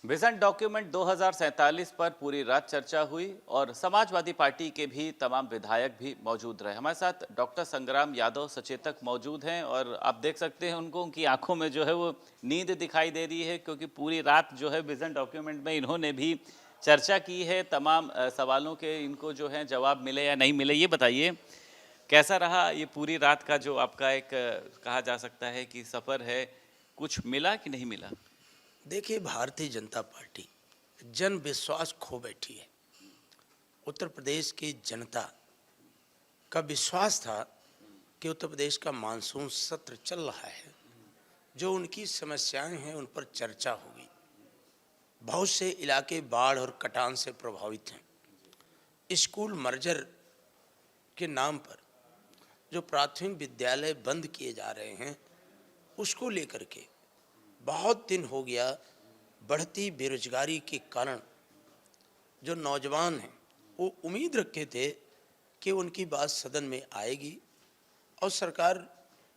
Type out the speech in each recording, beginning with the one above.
Vision document 2047 पर पूरी रात चर्चा हुई और समाजवादी पार्टी के भी तमाम विधायक भी मौजूद रहे। हमारे साथ डॉक्टर संग्राम यादव सचेतक मौजूद हैं और आप देख सकते हैं उनको, उनकी आंखों में जो है वो नींद दिखाई दे रही है, क्योंकि पूरी रात जो है विजन डॉक्यूमेंट में इन्होंने भी चर्चा की है। तमाम सवालों के इनको जो है जवाब मिले या नहीं मिले, ये बताइए कैसा रहा ये पूरी रात का जो आपका एक कहा जा सकता है कि सफ़र है, कुछ मिला कि नहीं मिला? देखिए, भारतीय जनता पार्टी जन विश्वास खो बैठी है। उत्तर प्रदेश की जनता का विश्वास था कि उत्तर प्रदेश का मानसून सत्र चल रहा है, जो उनकी समस्याएं हैं उन पर चर्चा होगी। बहुत से इलाके बाढ़ और कटान से प्रभावित हैं। स्कूल मर्जर के नाम पर जो प्राथमिक विद्यालय बंद किए जा रहे हैं, उसको लेकर के बहुत दिन हो गया। बढ़ती बेरोजगारी के कारण जो नौजवान हैं वो उम्मीद रखे थे कि उनकी बात सदन में आएगी और सरकार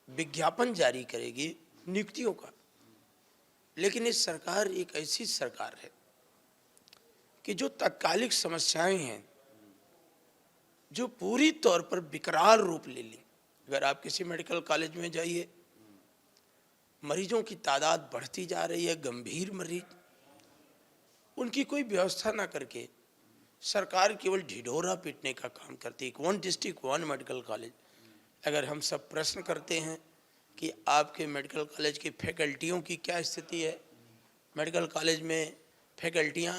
विज्ञापन जारी करेगी नियुक्तियों का। लेकिन इस सरकार एक ऐसी सरकार है कि जो तात्कालिक समस्याएं हैं जो पूरी तौर पर विकराल रूप ले ली। अगर आप किसी मेडिकल कॉलेज में जाइए, मरीजों की तादाद बढ़ती जा रही है, गंभीर मरीज, उनकी कोई व्यवस्था ना करके सरकार केवल ढिढोरा पीटने का काम करती है। One district one medical college. अगर हम सब प्रश्न करते हैं कि आपके मेडिकल कॉलेज की फैकल्टियों की क्या स्थिति है, मेडिकल कॉलेज में फैकल्टियाँ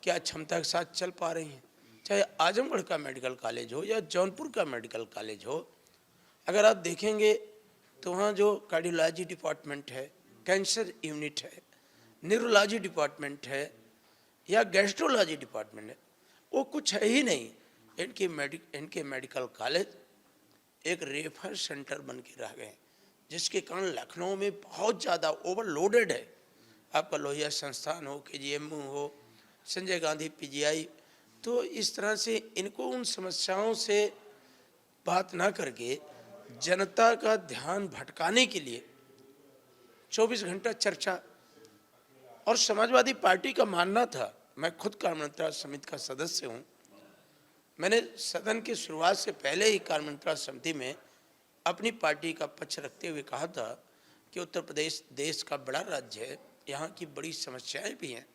क्या क्षमता के साथ चल पा रही हैं, चाहे आजमगढ़ का मेडिकल कॉलेज हो या जौनपुर का मेडिकल कॉलेज हो, अगर आप देखेंगे तो वहाँ जो कार्डियोलॉजी डिपार्टमेंट है, कैंसर यूनिट है, न्यूरोलॉजी डिपार्टमेंट है या गैस्ट्रोलॉजी डिपार्टमेंट है, वो कुछ है ही नहीं। इनके मेडिकल कॉलेज एक रेफर सेंटर बन के रह गए, जिसके कारण लखनऊ में बहुत ज़्यादा ओवरलोडेड है। आपका लोहिया संस्थान हो, KGMU हो, संजय गांधी PGI, तो इस तरह से इनको उन समस्याओं से बात ना करके जनता का ध्यान भटकाने के लिए 24 घंटा चर्चा। और समाजवादी पार्टी का मानना था, मैं खुद कार्यमंत्रणा समिति का सदस्य हूं, मैंने सदन की शुरुआत से पहले ही कार्यमंत्रणा समिति में अपनी पार्टी का पक्ष रखते हुए कहा था कि उत्तर प्रदेश देश का बड़ा राज्य है, यहाँ की बड़ी समस्याएं भी हैं,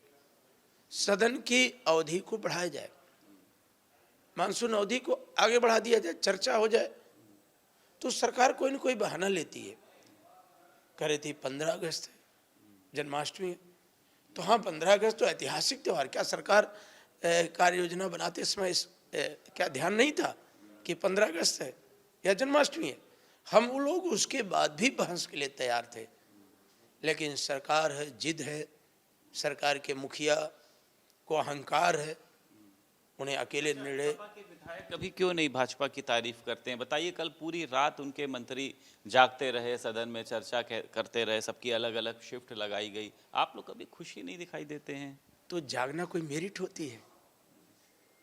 सदन की अवधि को बढ़ाया जाए, मानसून अवधि को आगे बढ़ा दिया जाए, चर्चा हो जाए। तो सरकार कोई न कोई बहाना लेती है। कह रही थी 15 अगस्त है, जन्माष्टमी है, तो हाँ 15 अगस्त तो ऐतिहासिक त्यौहार, क्या सरकार कार्य योजना बनाते समय क्या ध्यान नहीं था कि 15 अगस्त है या जन्माष्टमी है? हम वो लोग उसके बाद भी बहस के लिए तैयार थे, लेकिन सरकार है, जिद है, सरकार के मुखिया को अहंकार है, उन्हें अकेले निर्णय। विधायक कभी क्यों नहीं भाजपा की तारीफ करते हैं? बताइए, कल पूरी रात उनके मंत्री जागते रहे, सदन में चर्चा करते रहे, सबकी अलग अलग शिफ्ट लगाई गई, आप लोग कभी खुशी नहीं दिखाई देते हैं? तो जागना कोई मेरिट होती है?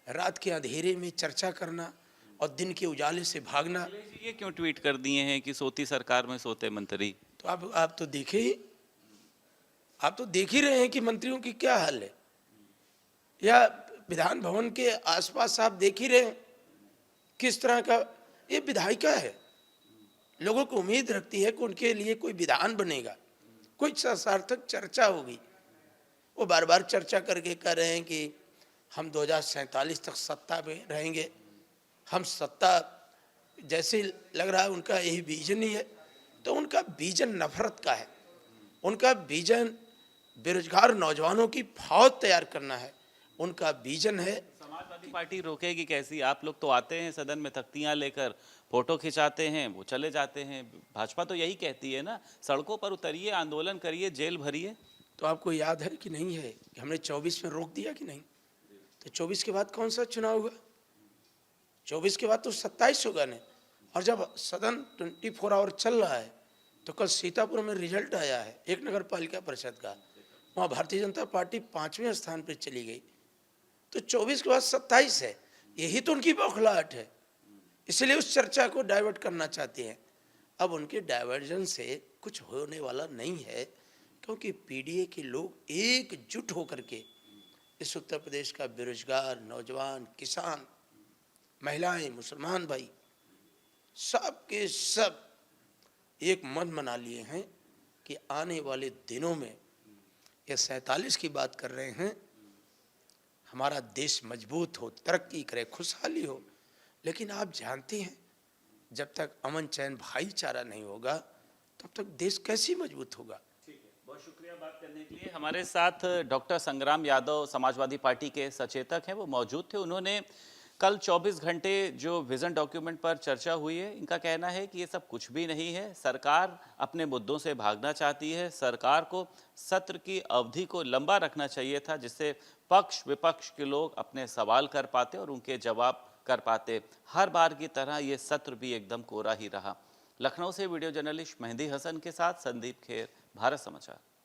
रात के अंधेरे में चर्चा करना और दिन के उजाले से भागना। ये क्यों ट्वीट कर दिए हैं कि सोती सरकार में सोते मंत्री? तो आप तो देखे ही, आप तो देख ही रहे हैं कि मंत्रियों की क्या हाल है, या विधान भवन के आसपास आप देख ही रहे हैं किस तरह का ये विधायिका है। लोगों को उम्मीद रखती है कि उनके लिए कोई विधान बनेगा, कोई सार्थक चर्चा होगी। वो बार बार चर्चा करके कह रहे हैं कि हम 2047 तक सत्ता में रहेंगे। हम सत्ता, जैसे लग रहा है उनका यही विजन ही है। तो उनका विजन नफरत का है, उनका विजन बेरोजगार नौजवानों की फौज तैयार करना है, उनका विजन है। समाजवादी पार्टी रोकेगी कैसी? आप लोग तो आते हैं सदन में तख्तियां लेकर, फोटो खिंचाते हैं, वो चले जाते हैं। भाजपा तो यही कहती है ना, सड़कों पर उतरिए, आंदोलन करिए, जेल भरिए। तो आपको याद है कि नहीं है कि हमने 24 में रोक दिया कि नहीं? तो 24 के बाद कौन सा चुनाव होगा? 24 के बाद तो 27 होगा नहीं। और जब सदन 24 आवर चल रहा है, तो कल सीतापुर में रिजल्ट आया है एक नगर पालिका परिषद का, वहाँ भारतीय जनता पार्टी 5वें स्थान पर चली गई। तो 24 के बाद 27 है, यही तो उनकी बौखलाहट है, इसलिए उस चर्चा को डाइवर्ट करना चाहते हैं। अब उनके डाइवर्जन से कुछ होने वाला नहीं है, क्योंकि पीडीए के लोग एकजुट होकर के इस उत्तर प्रदेश का बेरोजगार नौजवान, किसान, महिलाएं, मुसलमान भाई सब के सब एक मन बना लिए हैं कि आने वाले दिनों में ये 47 की बात कर रहे हैं, हमारा देश मजबूत हो, तरक्की करे, खुशहाली हो। लेकिन आप जानते हैं जब तक अमन चैन भाईचारा नहीं होगा तब तक देश कैसे मजबूत होगा। ठीक है, बहुत शुक्रिया बात करने के लिए। हमारे साथ डॉक्टर संग्राम यादव समाजवादी पार्टी के सचेतक हैं, वो मौजूद थे। उन्होंने कल 24 घंटे जो विजन डॉक्यूमेंट पर चर्चा हुई है, इनका कहना है कि ये सब कुछ भी नहीं है। सरकार अपने मुद्दों से भागना चाहती है। सरकार को सत्र की अवधि को लंबा रखना चाहिए था, जिससे पक्ष विपक्ष के लोग अपने सवाल कर पाते और उनके जवाब कर पाते। हर बार की तरह ये सत्र भी एकदम कोरा ही रहा। लखनऊ से वीडियो जर्नलिस्ट मेहंदी हसन के साथ संदीप खेर, भारत समाचार।